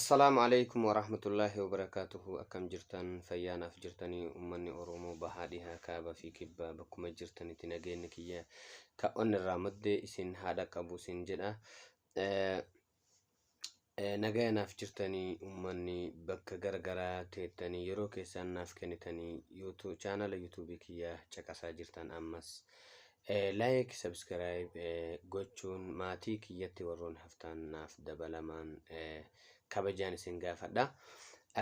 السلام عليكم ورحمة الله وبركاته. أكم جرتن فيانا في جرتني أمني أرومو بهاديها كابا في كبا بكم جرتني تناجين كيا كأن الرامد إسن هذا كابو سنجدا نجانا في جرتني أمني بك جرجرة تتني يرو كيسان ناف كنتني يوتيوب channel يوتيوب كيا شكاسا جرتن أمس لايك سبسكرايب gochuun maatii kiyyatti warroon haftaan naaf dabalamaan kabajaan isin gaafadha.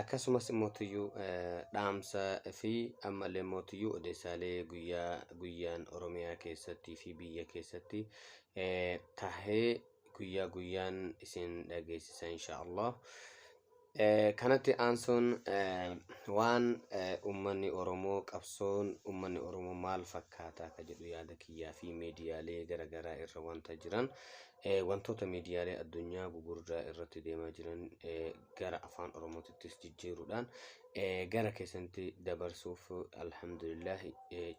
Akkasumas mootiyyuu dhaamsa fi ammallee mootiyyuu odeessaalee guyyaan Oromiyaa keessatti fi biyya keessatti tahee guyyaan isin dhageessisa inshaallah. kanatti aansuun waan ummanni Oromoo qabsoon ummanni Oromoo maal fakkaata ka jedhu yaada kiyyaa fi miidiyaalee garagaraa irra wanta jiran wantoota miidiyaalee addunyaa gugurdaa irratti deemaa jiran gara afaan Oromootittis jijjiiruudhaan gara keessatti dabarsuuf alhamdulillah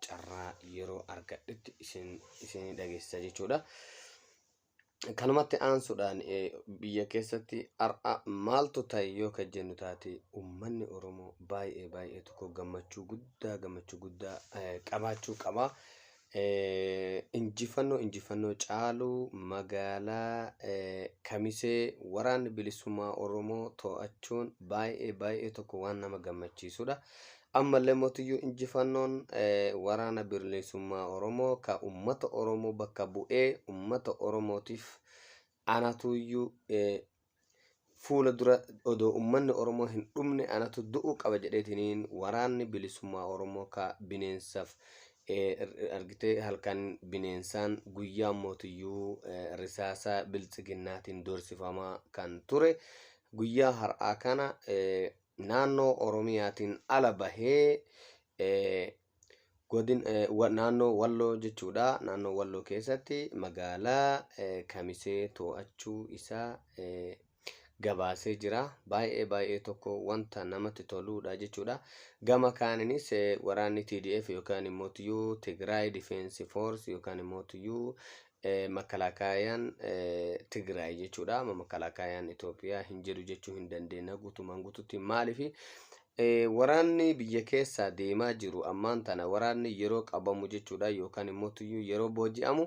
carraa yeroo argadhetti isin dhageessisa jechuudha. kanumatti aansuudhaan biyya keessatti ar'a maaltu ta'e yoo ka jennu taate ummanni Oromoo baay'ee tokko gammachuu guddaa qabaachuu qaba. injifannoo caaluu magaalaa Kamisee waraanni bilisummaa Oromoo to'achuun baay'ee tokko waan nama gammachiisudha. ammallee mootiyyuu injifannoon waraana bilisummaa Oromoo ka ummata Oromoo bakka bu'ee ummata Oromootiif anatuyyuu fuula dura odoo ummanni Oromoo hin dhumne anatu du'uu qaba jedheetiniin waraanni bilisummaa Oromoo ka bineensaaf argitee halkan bineensaan guyyaa mootiyyuu risaasa biltsiginnaatiin doorsifamaa kan ture guyyaa har'aa kana naannoo Oromiyaatiin ala bahee naannoo Walloo jechuudha. naannoo Walloo keessatti magaalaa Kamisee to'achuu isaa gabaasee jira. baay'ee tokko wanta namatti toluudha jechuudha. gama kaaninis waraanni TDF yookaan immoo Tigray Defense Force yookaan immoo makalakayaan Tigray jechuudha. makalakayaan Itoophiyaa hin jedhu jechuu hin dandeenya guutumaan guututti. maaliif waraanni biyya keessa deemaa jiru ammaan tana waraanni yeroo qabamu jechuudha yookaan immoo yeroo booji'amu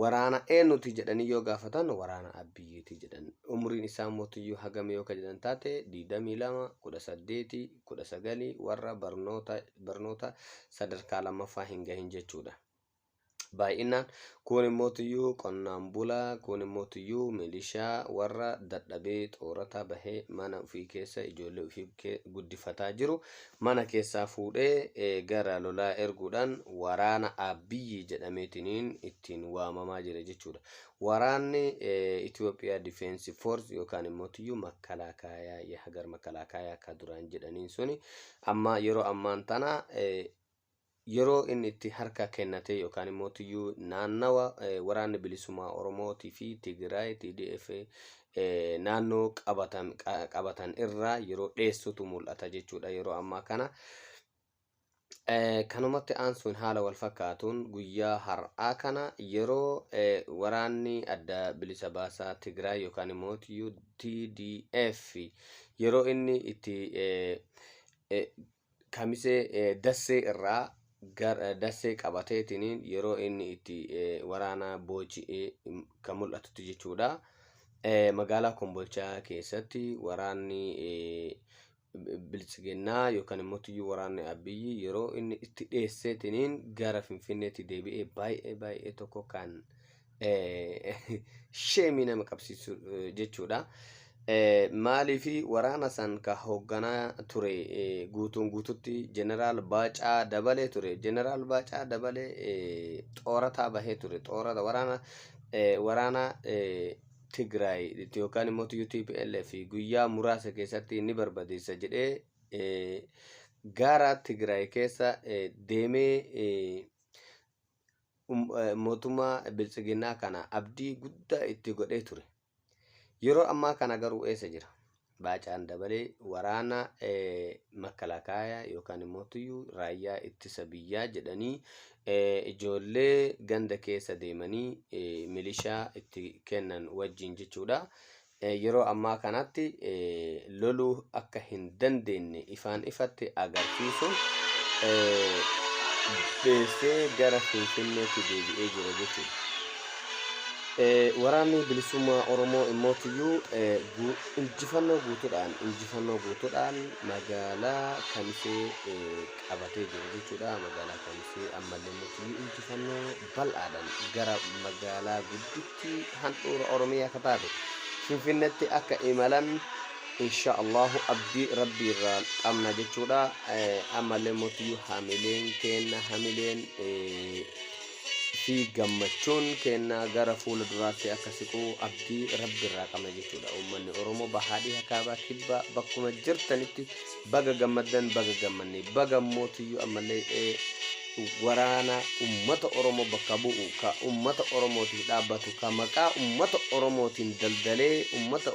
waraana eenyuti jedhanii yoo gaafatan waraana Abiyyiiti jedhan. umriin isaa mootiyyuu hagame yoo ka jedhan taate 22 18 19 warra barnoota sadarkaa lammaffaa hin gahin jechuudha. baay'inaan kun immoo qonnaan bulaa kun immoo milishaa warra dadhabee xoorata bahee mana ofii keessa ijoollee ofii guddifataa jiru mana keessaa fuudhee gara lolaa erguudhaan waraana Abiyyi jedhameetiniin ittiin waamamaa jira jechuudha. waraanni Itoophiyaa Defense Force yookaan immoo makalakayaa yahagar makalakayaa ka duraan jedhaniin suni amma yeroo ammaan tana yeroo inni itti harka kennate yookaan immoo naannawa waraanni bilisummaa Oromootii fi Tigray TDF naannoo qabatan irraa yeroo dheessutu mul'ata jechuudha yeroo ammaa kana. kanumatti aansuun haala wal fakkaatuun guyyaa har'aa kana yeroo waraanni adda bilisa baasaa Tigray yookaan immoo TDF yeroo inni itti Kamisee dassee irraa dassee qabateetiniin yeroo inni itti waraana booji'ee kan mul'atutti jechuudha. magaalaa Kombolchaa keessatti waraanni biltsiginnaa yookaan immoo waraanni Abiyyi yeroo inni itti dheesseetiniin gara Finfinneetti deebi'ee baay'ee tokko kan sheemii nama qabsiisu jechuudha. maaliif waraana san ka hoogganaa ture guututti Jeneraal Baacaa Dabalee ture. Jeneraal Baacaa Dabalee xoorataa bahee ture. xoorata waraana Tigray yookaan immoo TPLF guyyaa muraasa keessatti ni barbadeessa jedhee gara Tigray keessa deemee mootummaa biltsiginnaa kana abdii guddaa itti godhee ture. yeroo ammaa kana garuu eessa jira? Baacaan Dabalee waraana makalakayaa yookaan immoo raayyaa ittisa biyyaa jedhanii ijoollee ganda keessa deemanii milishaa itti kennan wajjin jechuudha. yeroo ammaa kanatti loluu akka hin dandeenye ifaan ifatti agarsiisuun beessee gara Finfinneetti deebi'ee jira jechuudha. Waraanni bilisummaa Oromoo immootiyyuu injifannoo guutuudhaan magaalaa Kamisee qabatee jira jechuudha. Magaalaa Kamisee ammallee immootiyyuu injifannoo bal'aadhaan gara magaalaa gudditti handhuura Oromiyaa akka taate Finfinneetti akka imalan inshaallahu abdii rabbii irraa qabna jechuudha. Ammallee immootiyyuu hamileen kenna hamileen fi gammachuun kenna gara fuula duraatti akka siqu abdii rabbi irraa qabna jechuudha. Uummanni Oromoo bahaadhii hakaabaa kibba bakkuma jirtanitti baga gammaddan baga gammanne baga mootiyyuu ammallee waraana ummata Oromoo bakka bu'u ka ummata Oromootiif dhaabbatu ka maqaa ummata Oromootiin daldalee ummata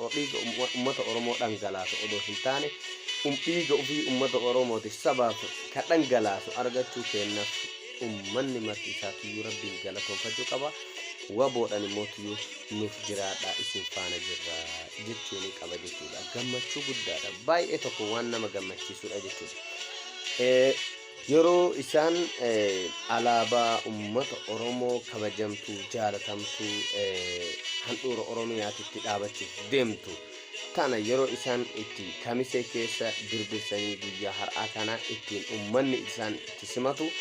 Oromoo dhangalaasu odoo hin taane dhiiga ofii ummata Oromootiif sabaaf ka dhangalaasu argachuu kennaaf ummanni marti isaatiyyuu rabbiin galatoonfachuu qaba. Waboodhaan immootiyyuu nuuf jiraadha isin faana jirra jechuun qaba jechuudha. Gammachuu guddaadha. Baay'ee tokko waan nama gammachiisudha jechuudha. Yeroo isaan alaabaa ummata Oromoo kabajamtuu jaalatamtuu handhuura Oromiyaatitti dhaabachuuf deemtu tana yeroo isaan itti Kamisee keessa birbirsanii guyyaa har'aa kana ittiin ummanni isaan itti simatu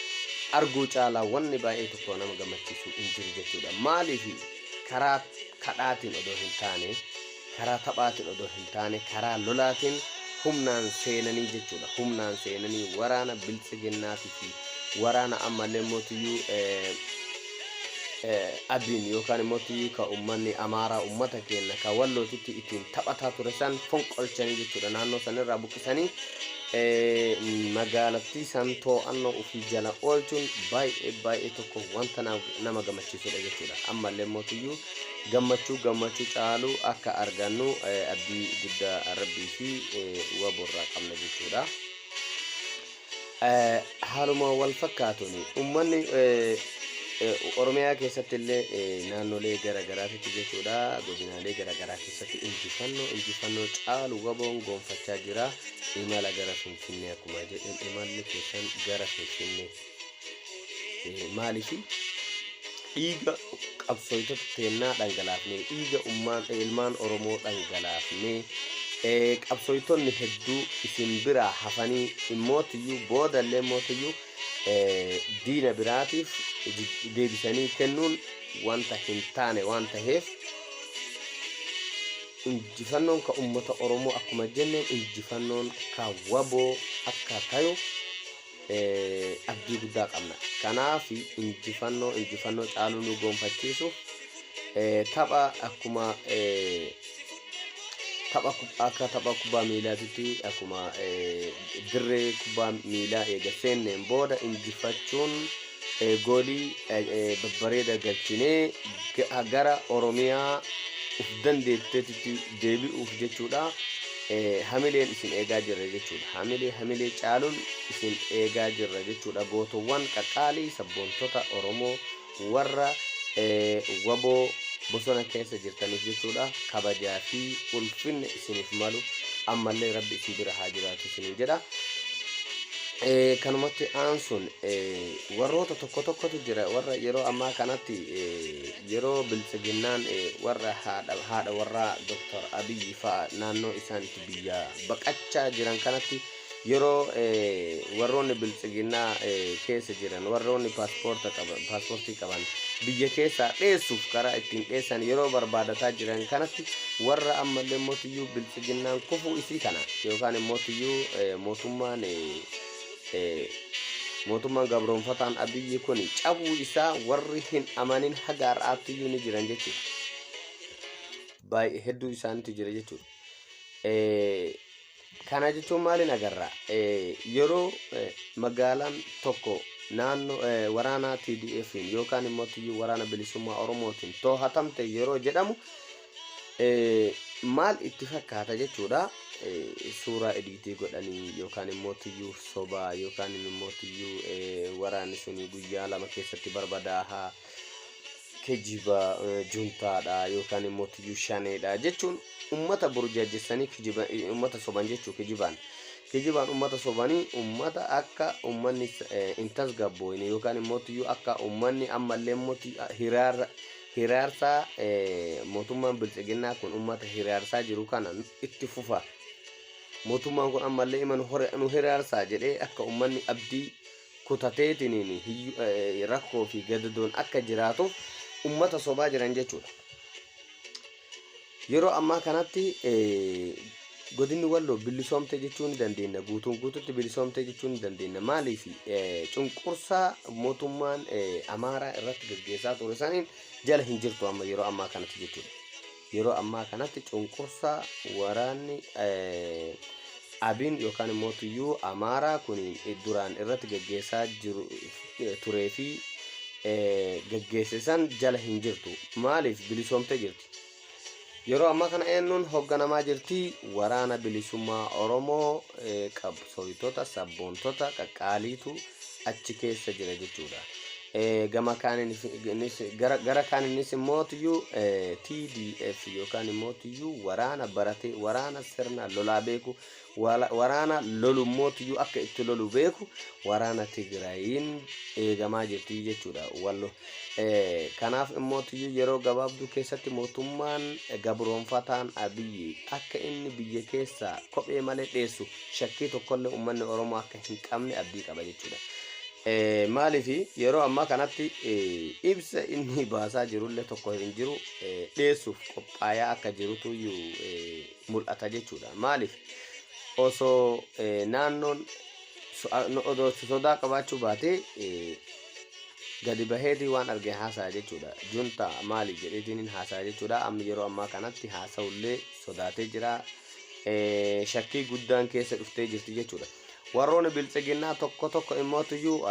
arguu caalaa wanni baay'ee tokko nama gammachiisu hin jiru jechuudha. Maaliif karaa kadhaatiin odoo hin taane karaa taphaatiin odoo hin taane karaa lolaatiin humnaan seenanii jechuudha. Humnaan seenanii waraana biltsiginnaatii fi waraana ammallee mootiyyuu abiin yookaan mootiyyuu ka ummanni Amaaraa ummata keenya ka Wallootitti ittiin taphataa ture san fonqolchanii jechuudha. Naannoo sanirraa buqqisanii magaalattii san to'annoo ofii jala oolchuun baay'ee tokko wanta nama gammachiisudha jechuudha. Ammallee mootiyyuu gammachuu caalu akka argannu abdii guddaa rabbii fi waborraa qabna jechuudha. Haaluma wal fakkaatuun ummanni Oromiyaa keessatti illee naannolee garagaraatti jechuudha. Godinaalee garagaraa keessatti injifannoo caalu waboon gonfachaa jira. Imala gara Finfinnee akkuma jedhan imalli keessan gara Finfinnee maaliif dhiiga qabsootota teennaa dhangalaafne dhiiga ilmaan Oromoo dhangalaafne qabsootonni hedduu isin biraa hafanii immootiyyuu boodallee mootiyyuu diina biraatiif deebisanii kennuun wanta hin taane waan ta'eef injifannoon ka ummata Oromoo akkuma jenneen injifannoon ka waboo akka tayu abdii guddaa qabna. Kanaaf injifannoo caaluu nu gonfachiisuuf tapha akkuma tapha kubbaa miilaatitti akkuma dirree kubbaa miilaa eega seenneen booda injifachuun goolii babbareeda galchinee gara Oromiyaa uf dandeetteetti deebi'uuf jechuudha. Hamileen isin eegaa jirra jechuudha. Hamilee caaluun isin eegaa jirra jechuudha. Gootowwan qaqqaalii sabboontota Oromoo warra waboo bosona keessa jirtaniif jechuudha. Kabajaa fi ulfinna isiniif malu ammallee rabbi isin bira haa jiraatu isiniin jedha. Kanumatti aansuun warroota tokkotu jira warra yeroo ammaa kanatti yeroo biltsiginnaan warra haadha warraa Dr. Abiyyi fa'a naannoo isaanitti biyya baqachaa jiran kanatti yeroo warroonni biltsiginnaa keessa jiran warroonni paaspoortii qaban biyya keessaa dheessuuf karaa ittiin dheessan yeroo barbaadataa jiran kanatti warra ammallee mootiyyuu biltsiginnaan kufuu isii kana yookaan mootiyyuu mootummaan gabroonfataan Abiyyi kun cabuu isaa warri hin amanin haga har'aattiyyuu ni jiran jechuudha. Baay'ee hedduu isaaniitu jira jechuudha. Kana jechuun maaliin agarra? Yeroo magaalaan tokko naannoo waraana TDF'n yookaan immoo waraana bilisummaa Oromootiin to'atamte yeroo jedhamu maal itti fakkaata jechuudha. Suuraa ediitii godhanii yookaan immoo sobaa yookaan immoo waraanni sun guyyaa lama keessatti barbadaa'aa kijiba juntaadha yookaan immoo tiyyuu shaneedha jechuun ummata burjaajessanii ummata soban jechuu kijibaan ummata sobanii ummata akka ummanni hin tasgabboone yookaan immoo tiyyuu akka ummanni ammallee immoo hiraarsaa mootummaan bilchiginnaa kun ummata hiraarsaa jiru kana itti fufa mootummaan kun ammallee iman nu hiraarsaa jedhee akka ummanni abdii kutateetiniin rakkoo fi gadadoon akka jiraatuuf ummata sobaa jiran jechuudha. Yeroo ammaa kanatti godinni Walloo bilisoomte jechuun ni dandeenya, guutuun guututti bilisoomte jechuun ni dandeenya. Maaliif cunqursaa mootummaan Amaaraa irratti gaggeessaa ture saniin jala hin jirtu amma yeroo ammaa kanatti jechuudha. Yeroo ammaa kanatti cunqursaa waraanni Abiin yookaan immoo tiyyuu Amaaraa kun duraan irratti gaggeessaa jiru turee fi gaggeessisan jala hin jirtu. Maaliif bilisoomte jirti? Yeroo amma kana eenyuun hogganamaa jirti? Waraana bilisummaa Oromoo qabsooftoota sabboontota qaqqaaliitu achi keessa jira jechuudha. Gama gara kaaninis immoo tiyyuu TDF yookaan immoo tiyyuu waraana barate waraana sirna lolaa beeku waraana lolu immoo tiyyuu akka itti lolu beeku waraana Tigraayiin eegamaa jirti jechuudha Walloo. Kanaaf immoo tiyyuu yeroo gabaabduu keessatti mootummaan gabroonfataan Abiyyi akka inni biyya keessa kophee malee dheessu shakkii tokkollee uummanni Oromoo akka hin qabne abdii qaba jechuudha. Maaliif yeroo ammaa kanatti ibsa inni baasaa jirullee tokko hin jiru dheessuuf qophaayaa akka jirutu mul'ata jechuudha. Maaliif osoo naannoon odoo sodaa qabaachuu baate gadi baheetii waan arge haasaa jechuudha. Junta maali jedheetiin haasaa jechuudha. Amma yeroo ammaa kanatti haasa'ullee sodaatee jira. Shakkii guddaan keessa dhuftee jirti jechuudha. Warroonni bilchiginnaa tokko immoo tiyyuu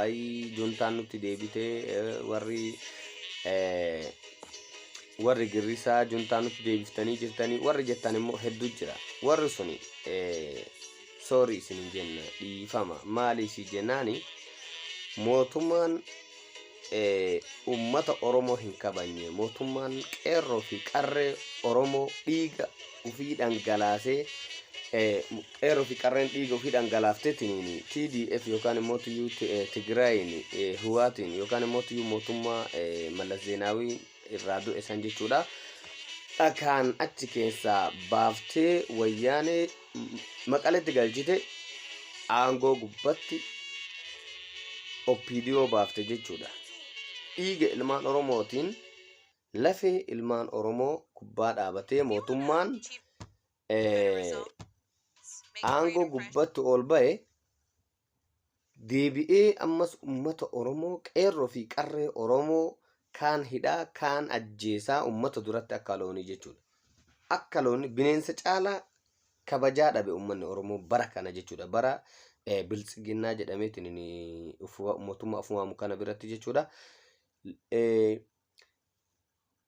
juntaan nutti deebitee warri girrisaa juntaan nutti deebiftanii jirtanii warri jettan immoo hedduu jira. Warri suni sorry isin jenna dhiifama. Maaliif jennaani mootummaan ummata Oromoo hin kabajne mootummaan qeerroo fi qarree Oromoo dhiiga ufii dhangalaasee qeerroo fi qarreen dhiiga ufii dhangalaafteetiin TDF yookaan immoo tiyyuu Tigraayin Huwaatiin yookaan immoo tiyyuu mootummaa Mallas Zeenaawii irraa du'e san jechuudha. Dhakaan achi keessaa baaftee wayyaanee Maqaletti galchite aangoo gubbatti OPDO baafte jechuudha. Dhiiga ilmaan Oromootiin lafee ilmaan Oromoo gubbaa dhaabatee mootummaan aangoo gubbatti ol ba'e deebi'ee ammas ummata Oromoo qeerroo fi qarree Oromoo kaan hidhaa kaan ajjeesaa ummata duratti akka loonii jechuudha. Akka loonii bineensa caalaa kabajaa dhabe ummanni Oromoo bara kana jechuudha. Bara bilchiginnaa jedhameetiin mootummaa afumaamu kana biratti jechuudha.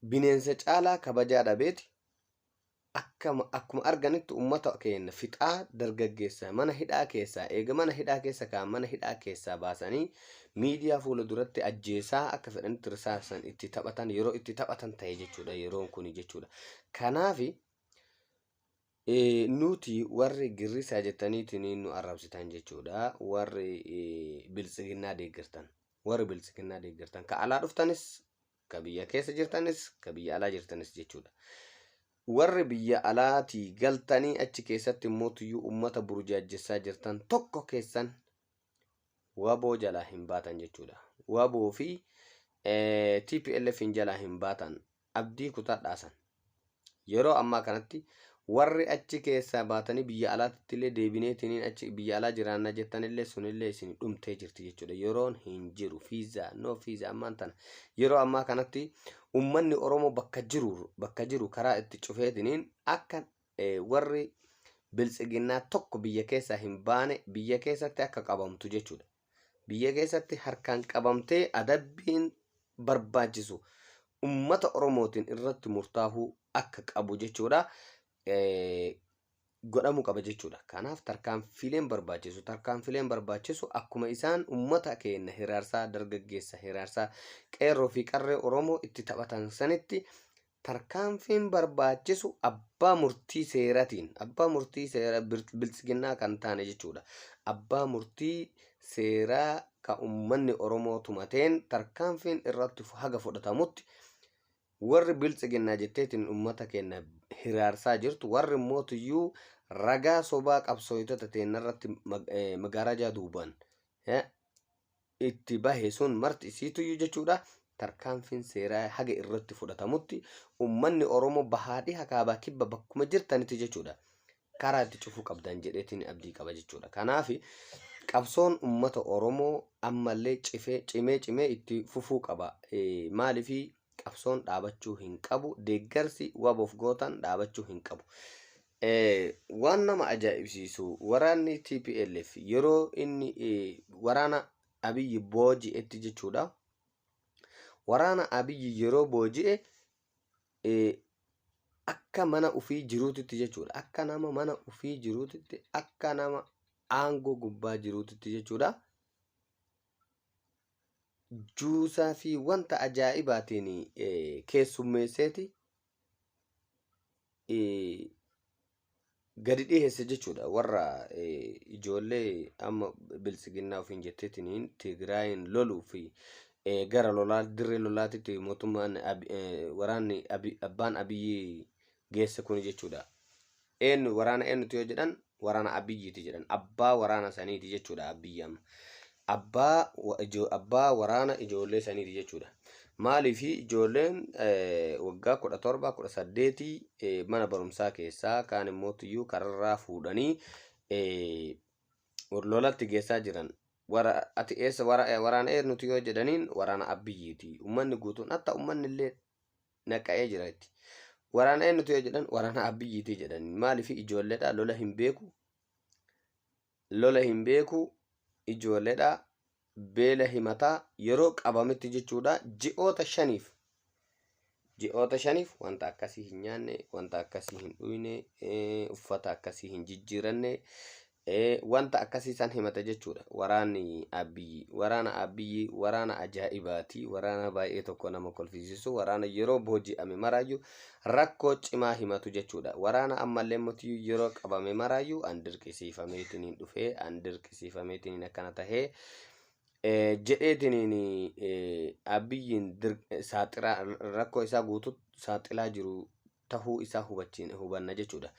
Bineensa caalaa kabajaa dhabeeti akkuma arganitti ummata keenya fixaa dargaggeessa mana hidhaa keessaa eega mana hidhaa keessa kaan mana hidhaa keessaa baasanii miidiyaa fuula duratti ajjeesaa akka fedhanitti risaasan itti taphatan yeroo itti taphatan ta'e jechuudha yeroon kun jechuudha. Kanaaf nuti warri girrisaa jettaniitiin nu arrabsitan jechuudha. Warri bilchiginnaa deeggartan ka alaa dhuftanis ka biyya keessa jirtanis ka biyya alaa jirtanis jechuudha. Warri biyya alaatii galtanii achi keessatti immoo tiyyuu ummata burjaajessaa jirtan tokko keessan waboo jalaa hin baatan jechuudha. Waboo fi TPLF jalaa hin baatan abdii kutadhaasan. Yeroo ammaa kanatti warri achi keessaa baatanii biyya alaatti illee deebineetiin achi biyya alaa jiraanna jettanillee sunillee isin dhumtee jirti jechuudha. Yeroon hin jiru fiizaa no fiizaa ammaan tana yeroo ammaa kanatti ummanni Oromoo bakka jiru karaa itti cufeetiniin akka warri bilchiginnaa tokko biyya keessaa hin baane biyya keessatti akka qabamtu jechuudha. Biyya keessatti harkaan qabamtee adabbiin barbaachisu ummata Oromootiin irratti murtaahuu akka qabu jechuudha. godhamuu qaba jechuudha. Kanaaf tarkaanfileen barbaachisu akkuma isaan uummata keenya hiraarsaa dargaggeessa hiraarsaa qeerroo fi qarree Oromoo itti taphatan sanitti tarkaanfiin barbaachisu abbaa murtii seeraatiin abbaa murtii seera biltsiginnaa kan taane jechuudha. Abbaa murtii seeraa kan uummanni Oromoo tumateen tarkaanfiin irratti haga fudhatamutti warri biltsiginnaa jetteetiin uummata keenya hiraarsaa jirtu warri mootiyyuu ragaa sobaa qabsooytota teenarratti magaalaa duubaan itti bahe sun marti isiituyyuu jechuudha. Tarkaanfiin seeraa haga irratti fudhatamutti uummanni Oromoo bahaadhii hakaabaa kibba bakkuma jirtanitti jechuudha karaa itti cufuu qabdan jedheetiin abdii qaba jechuudha. Kanaaf qabsoon uummata Oromoo ammallee cimee itti fufuu qaba. Maaliif qabsoon dhaabachuu hin qabu, deeggarsi waboof gootan dhaabachuu hin qabu. Waan nama ajaa'ibsiisu waraanni TPLF yeroo inni waraana Abiyyi booji'etti jechuudha. Waraana Abiyyi yeroo booji'e akka mana ufii jiruutitti jechuudha. Akka nama mana ufii jiruutitti, akka nama aangoo gubbaa jiruutitti jechuudha. Juusaa fi wanta ajaa'ibaatiin keessummeesseeti gadi dhiheesse jechuudha. Warra ijoollee amma biltsiginnaa ofiin jetteetiniin Tigraayin loluu fi gara lolaa dirree lolaatitti mootummaan waraanni abbaan Abiyyi geesse kun jechuudha. Waraana eenyuti yoo jedhan waraana Abiyyiiti jedhan. Abbaa waraana saniiti jechuudha Abiyyi amma. Abbaa waraana ijoollee saniiti jechuudha. Maaliif ijoolleen waggaa 17 18 mana barumsaa keessaa kaan immoo tuyyuu kararraa fuudhanii lolatti geessaa jiran. Ati eessa waraana eenyuti yoo jedhaniin waraana Abiyyiiti. Uummanni guutuun hatta uummanni illee naqa'ee jira itti. Waraana eenyuti yoo jedhan waraana Abiyyiiti jedhani. Maaliif ijoolleedha lola hin beeku ijoolleedha beela himataa yeroo qabametti jechuudha. Ji'oota shaniif wanta akkasii hin nyaanne, wanta akkasii hin dhuyne, uffata akkasii hin jijjiiranne, wanta akkasii san himata jechuudha. Waraanni Abiyyi waraana ajaa'ibaati. Waraana baay'ee tokko nama kolfisiisu. Waraana yeroo booji'ame maraayyuu rakkoo cimaa himatu jechuudha. Waraana ammallee mootiyyuu yeroo qabame maraayyuu an dirqisiifameetiniin dhufee an dirqisiifameetiniin akkana tahee jedheetiniin Abiyyiin rakkoo isaa guutuu saaxilaa jiru tahuu isaa hubanna jechuudha.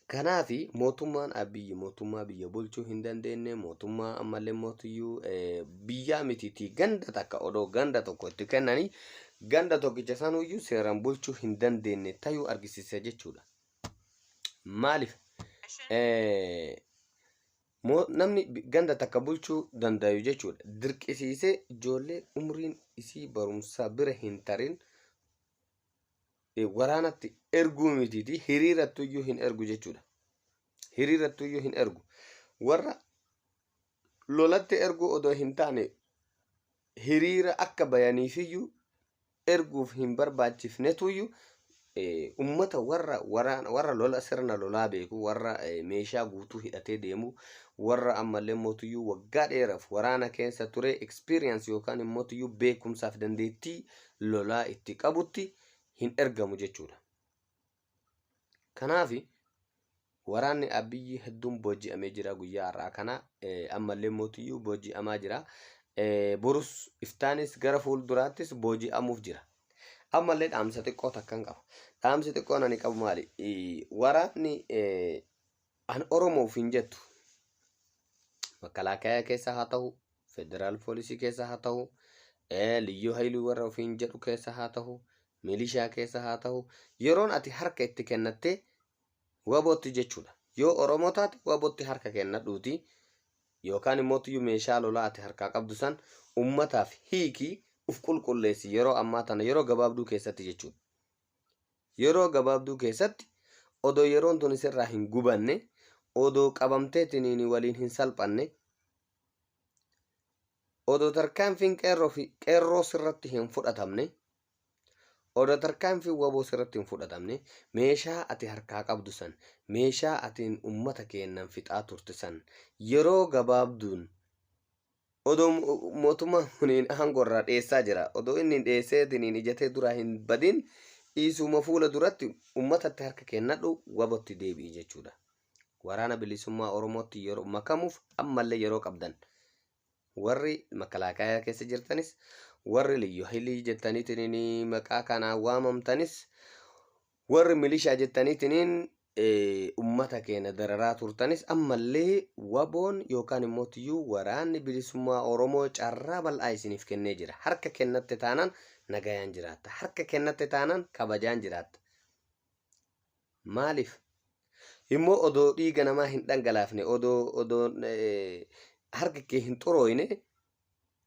Kanaaf mootummaan Abiyyi mootummaa biyya bulchuu hin dandeenye, mootummaa ammallee mootiyyuu biyyaa mitiitii ganda takka odoo ganda tokko itti kennanii ganda tokkicha sanuyyuu seeraan bulchuu hin dandeenye tayuu argisiisa jechuudha. Maaliif namni ganda takka bulchuu dandayu jechuudha. Dirqisiisee ijoollee umriin isii barumsaa bira hin tarin waraanatti erguu mitiiti hiriirattuyyuu hin ergu jechuudha. Hiriirattuyyuu hin ergu. Warra lolatti erguu odoo hin taane hiriira akka bayaniifiyyuu erguuf hin barbaachifnetuyyuu ummata warra lola sirna lolaa beeku, warra meeshaa guutuu hidhatee deemu, warra ammallee mootiyyuu waggaa dheeraaf waraana keessa ture experience yookaan mootiyyuu beekumsaaf dandeettii lolaa itti qabutti hin ergamu jechuudha. Kanaaf waraanni Abiyyi hedduun booji'amee jira guyyaa har'aa kana. Ammallee mootiyyuu booji'amaa jira. Borus iftaanis gara fuulduraattis booji'amuuf jira. Ammallee dhaamsa xiqqoo takkan qaba. Dhaamsi xiqqoon ani qabu maali? Waraanni an Oromoof hin jettu Makalaakaa keessa haa ta'u, Federaal Poolisii keessa haa ta'u, Liyyuu Haayiluu warra ofiin jedhu keessa haa ta'u, milishaa keessa haa ta'u, yeroon ati harka itti kennattee wabootti jechuudha. Yoo Oromoo taate wabootti harka kennadhuuti yookaan immoo meeshaa lolaa ati harkaa qabdu san ummataaf hiikii uf qulqulleessi yeroo ammaa tana yeroo gabaabduu keessatti jechuudha. Yeroo gabaabduu keessatti odoo yeroon tun isirraa hin gubanne, odoo qabamteetiniin waliin hin salphanne, odoo tarkaanfiin qeerroo sirratti hin fudhatamne, Odo tarkaanfii waboo sirratti hin fudhatamne meeshaa ati harkaa qabdu san meeshaa atiin ummata keennan fixaa turte san yeroo gabaabduun odoo mootummaan kuniin aangorraa dheessaa jira odoo inni dheesseetiniin ijatee duraa hin badin dhiisuma fuula duratti ummatatti harka kennadhu wabotti deebi'i jechuudha. Waraana bilisummaa Oromootti yeroo makamuuf ammallee yeroo qabdan warri makalaakaa keessa jirtanis warri liyyu hailii jettaniitiin maqaa kanaan waamamtanis warri milishaa jettaniitiin ummata keenya dararaa turtanis ammallee waboon yookaan immoo tiyyuu waraanni bilisummaa Oromoo carraa bal'aa isiniif kennee jira. Harka kennatte taanaan nagayaan jiraatta. Harka kennatte taanaan kabajaan jiraatta. Maaliif? Immoo odoo dhiiga namaa hin dhangalaafne odoo harka kee hin xurooyne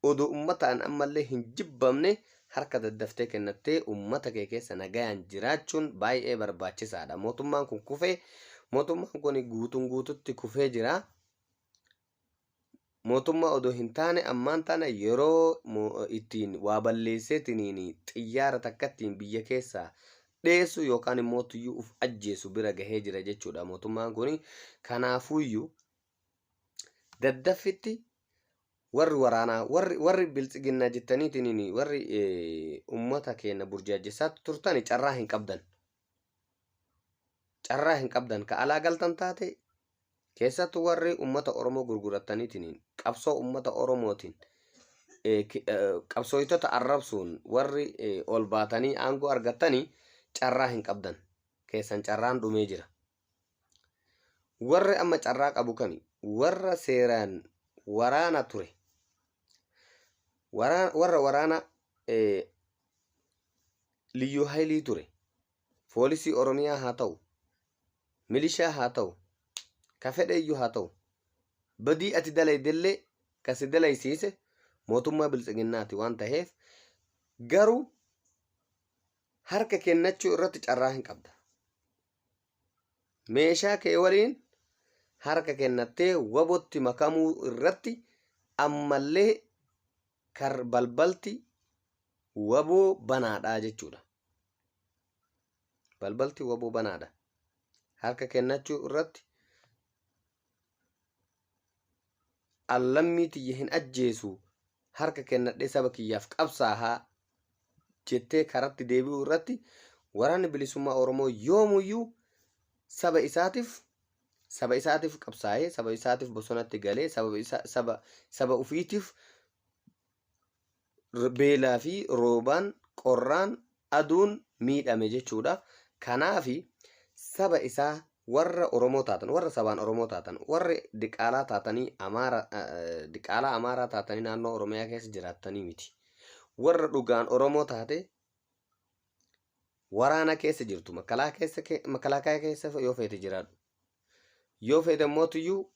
odoo ummataan ammallee hin jibbamne harka daddaftee kennattee ummata kee keessa nagayaan jiraachuun baay'ee barbaachisaadha. Mootummaan kun kufee mootummaan kun guutuun guututti kufee jira. Mootummaa odoo hin taane ammaan tana yeroo ittiin waa balleesseetiniin xiyyaara takkattiin biyya keessaa dheessu yookaan immoo tuyyuu uf ajjeesu bira gahee jira jechuudha mootummaan kun. Kanaafuyyuu daddaffitti warri waraanaa warri biltsiginnaa jettaniitiin warri ummata keenya burjaajessaa turtan carraa hin qabdan. Carraa hin qabdan ka alaa galtan taate keessattuu warri ummata Oromoo gurgurataniitiin qabsoo ummata Oromootiin qabsooytota arrabsuun warri ol baatanii aangoo argatanii carraa hin qabdan. Keessan carraan dhumee jira. Warri amma carraa qabu kami warra seeraan waraana ture. Warra waraana liyyuu hailii ture. Poolisii Oromiyaa haa ta'u, milishaa haa ta'u, ka fedheeyyuu haa ta'u, badii ati dalaydellee kasi dalaysiise mootummaa biltsiginnaati waan ta'eef garuu harka kennachuu irratti carraa hin qabda. Meeshaa kee waliin harka kennattee wabotti makamuu irratti ammallee balbalti waboo banaadhaa jechuudha. Balbalti waboo banaadha. Harka kennachuu irratti allammii tiyya hin ajjeesu harka kennadhee saba kiyyaaf qabsaahaa jettee karatti deebi'uu irratti waraanni bilisummaa Oromoo yoomuyyuu saba isaatiif qabsaa'ee saba isaatiif bosonatti galee saba ufiitiif beelaa fi roobaan qorraan aduun miidhame jechuudha. Kanaafi saba isaa warra Oromoo taatan warra sabaan Oromoo taatan warri diqaalaa taatanii diqaalaa Amaaraa taatanii naannoo Oromiyaa keessa jiraattanii miti. Warra dhugaan Oromoo taate waraana keessa jirtu makalaakaa keessa yoo feete jiraadhu. Yoo feete mootiyyuu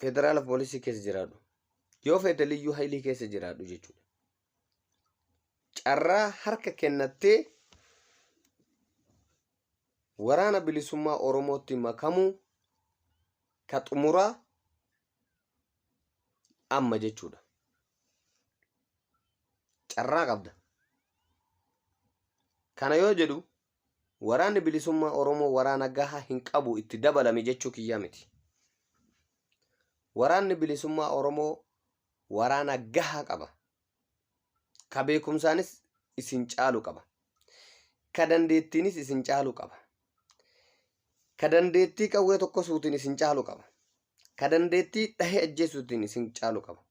federaala poolisii keessa jiraadhu. Yoo feete liyyuu hailii keessa jiraadhu jechuudha. Carraa harka kennattee waraana bilisummaa Oromootti makamuu ka xumuraa amma jechuudha. Carraa qabda. Kana yoo jedhu waraanni bilisummaa Oromoo waraana gahaa hin qabu itti dabalame jechuu kiyyaa miti. Waraanni bilisummaa Oromoo waraana gahaa qaba. Ka beekumsaanis isin caalu qaba. Ka dandeettiinis isin caalu qaba. Ka dandeettii qawwee tokko suutiin isin caalu qaba. Ka dandeettii dhahee ajjeesuutiin isin caalu qaba.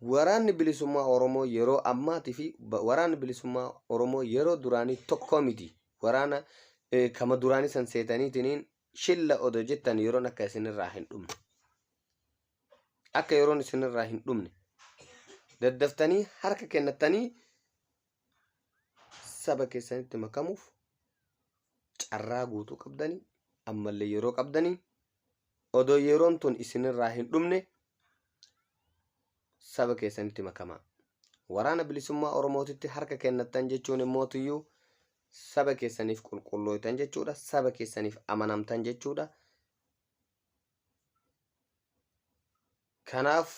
Waraanni bilisummaa Oromoo yeroo ammaatii fi waraanni bilisummaa Oromoo yeroo duraanii tokko miti. Waraana kama duraanii san seetaniitiin shilla odoo jettan yeroon akka isinirraa hin dhumne. Akka yeroon isinirraa hin dhumne. Daddaftanii harka kennattanii saba keessanitti makamuuf carraa guutuu qabdanii ammallee yeroo qabdanii odoo yeroon tun isinirraa hin dhumne saba keessanitti makamaa. Waraana bilisummaa Oromootitti harka kennattan jechuun immootiyyuu saba keessaniif qulqullooytan jechuudha. Saba keessaniif amanamtan jechuudha. Kanaaf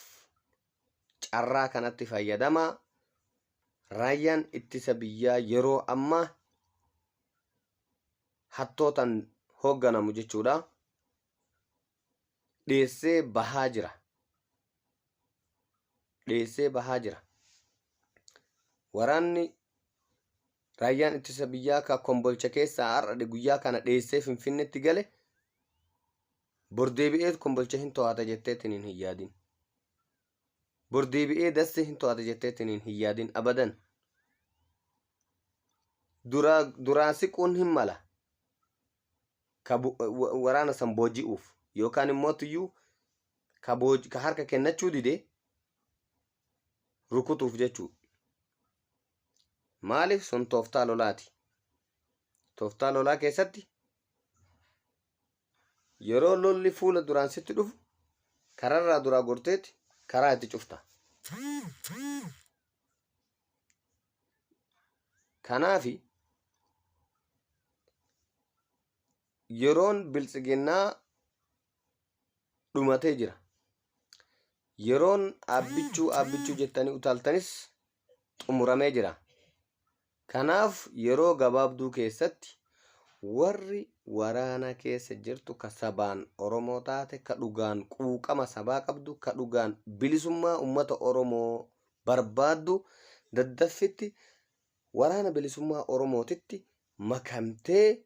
carraa kanatti fayyadamaa. Raayyaan ittisa biyyaa yeroo ammaa hattootaan hoogganamu jechuudha. Dheessee bahaa jira. Dheessee bahaa jira. Waraanni raayyaan ittisa biyyaa ka Kombolcha keessaa har'a guyyaa kana dheessee Finfinneetti gale bordeebi'ee Kombolcha hin to'ata jetteetiin hin yaadin. Bordeebi'ee Dassee hin to'ata jetteetiin hin yaadin abadan. Duraa siquun hin mala. Ka waraana san booji'uuf yookaan immoo tuyyuu ka harka kennachuu dide rukutuuf jechuu. Maaliif sun tooftaa lolaati. Tooftaa lolaa keessatti yeroo lolli fuula duraan sitti dhufu kararraa duraa gorteeti karaa itti cufta. Kanaafi yeroon biltsiginnaa dhumatee jira. Yeroon aabbichuu jettanii utaaltanis xumuramee jira. Kanaaf yeroo gabaabduu keessatti warri waraana keessa jirtu ka sabaan Oromoo taate ka dhugaan quuqama sabaa qabdu ka dhugaan bilisummaa ummata Oromoo barbaaddu daddaffitti waraana bilisummaa Oromootitti makamtee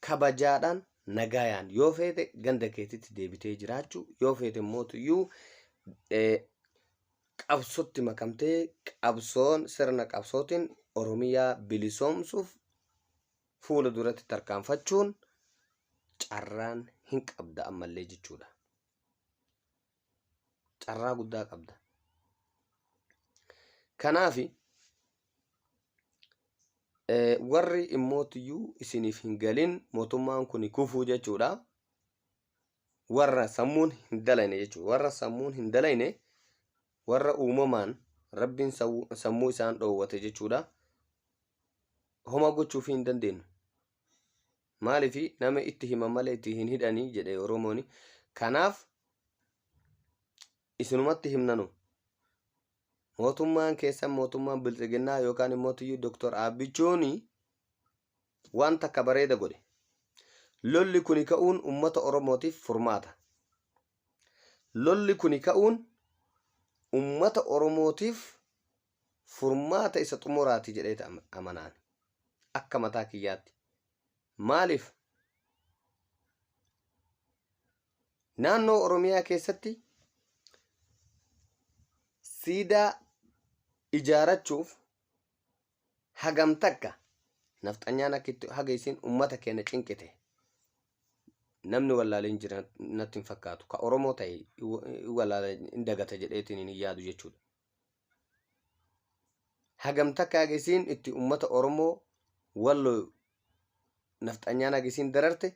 kabajaadhaan nagayaan yoo feete ganda keetitti deebitee jiraachuu yoo feete mootuyyuu qabsotti makamtee qabsoon sirna qabsootiin Oromiyaa bilisoomsuuf fuula duratti tarkaanfachuun carraan hin qabda ammallee jechuudha. Carraa guddaa qabda. Kanaafi warri immootiyyuu isiniif hin galin mootummaan kun kufuu jechuudha. Warra sammuun hin dalayne jechuudha. Warra sammuun hin dalayne warra uumamaan Rabbiin sammuu isaan dhoowwate jechuudha. Homa gochuuf hin dandeenyu. Maaliif nama itti hima malee itti hin hidhanii jedhe Oromooni. Kanaaf isinumatti himnanu. Mootummaan keessan mootummaan biltsiginnaa yookaan immootiyyuu Dr. Abbichuuni waan takka bareeda godhe. Lolli kuni ka'uun ummata Oromootiif furmaata. Lolli kuni ka'uun ummata Oromootiif furmaata isa xumuraati jedhee amanaan. Akka mataa kiyyaatti. Maaliif? Naannoo Oromiyaa keessatti siidaa ijaarachuuf hagam takka nafxanyaan akkitti haga isin ummata keenya cinqite namni wallaaleen jira natti hin fakkaatu. Ka Oromoo ta'e wallaala hin dagata jedheetiin hin yaadu jechuudha. Hagam takka haga isin itti ummata Oromoo wallo nafxanyaan haga isin dararte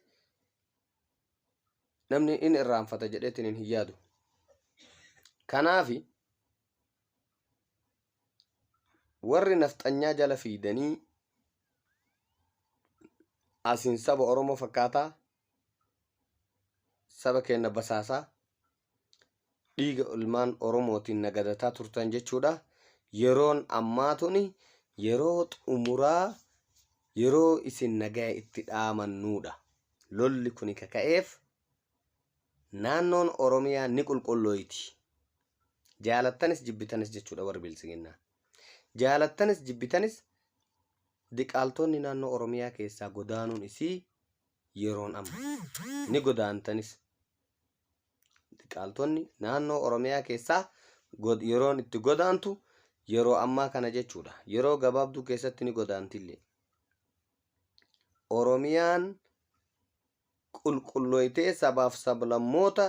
namni inni irraanfata jedheetiin hin yaadu. Kanaafi warri nafxanyaa jala fiidanii asin saba Oromoo fakkaataa saba keenya basaasaa dhiiga ilmaan Oromootiin nagadataa turtan jechuudha. Yeroon ammaa tuni yeroo xumuraa yeroo isin nagaya itti dhaamannuudha. Lolli kuni kaka'eef naannoon Oromiyaa ni qulqullooyti. Jaalattanis jibbitanis jechuudha warri biltsiginnaa. Jaalattanis jibbitanis diqaaltonni naannoo Oromiyaa keessaa godaanuun isii yeroon amma ni godaantanis. Diqaaltonni naannoo Oromiyaa keessaa yeroon itti godaantu yeroo ammaa kana jechuudha. Yeroo gabaabduu keessatti ni godaantillee. Oromiyaan qulqullooytee sabaaf sablammoota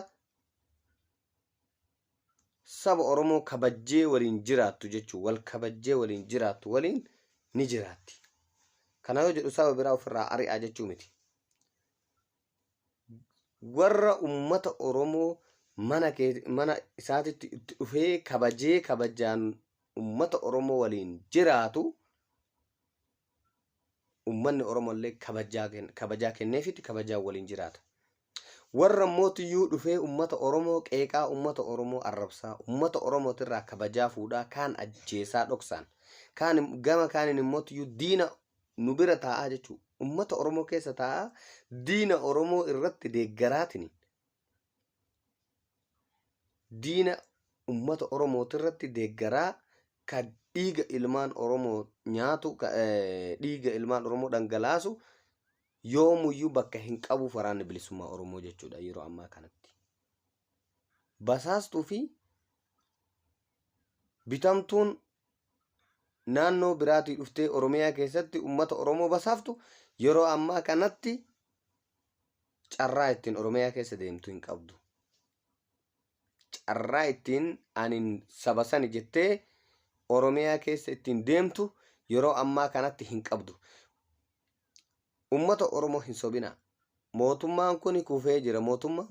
saba Oromoo kabajjee waliin jiraattu jechuun wal kabajjee waliin jiraattu waliin ni jiraatti. Kana yoo jedhu saba biraa ofirraa ari'aa jechuu miti. Warra ummata Oromoo mana isaatitti itti dhufee kabajee kabajaan ummata Oromoo waliin jiraatu ummanni Oromoo illee kabajaa kenneefitti kabajaa waliin jiraata. warra mootiyyuu dhufee ummata Oromoo qeeqaa, ummata Oromoo arrabsaa, ummata Oromootirraa kabajaa fuudhaa, kaan ajjeesaa dhoksaan, kaan gama kaaniin immootiyyuu diina nu bira taa'aa jechuudha. Ummata Oromoo keessa taa'aa diina Oromoo irratti deeggaraatiin, diina ummata Oromootirratti deeggaraa ka dhiiga ilmaan Oromoo nyaatu, dhiiga ilmaan Oromoo dhangalaasu yoomuyyuu bakka hin qabu waraanni bilisummaa Oromoo jechuudha yeroo ammaa kanatti. Basaastuu fi bitamtuun naannoo biraatii dhuftee Oromiyaa keessatti ummata Oromoo basaaftu yeroo ammaa kanatti carraa ittiin Oromiyaa keessa deemtu hin qabdu. Carraa ittiin anin saba sani jettee Oromiyaa keessa ittiin deemtu yeroo ammaa kanatti hin qabdu. Ummata Oromoo hin sobina. Mootummaan kun kufee jira. Mootummaan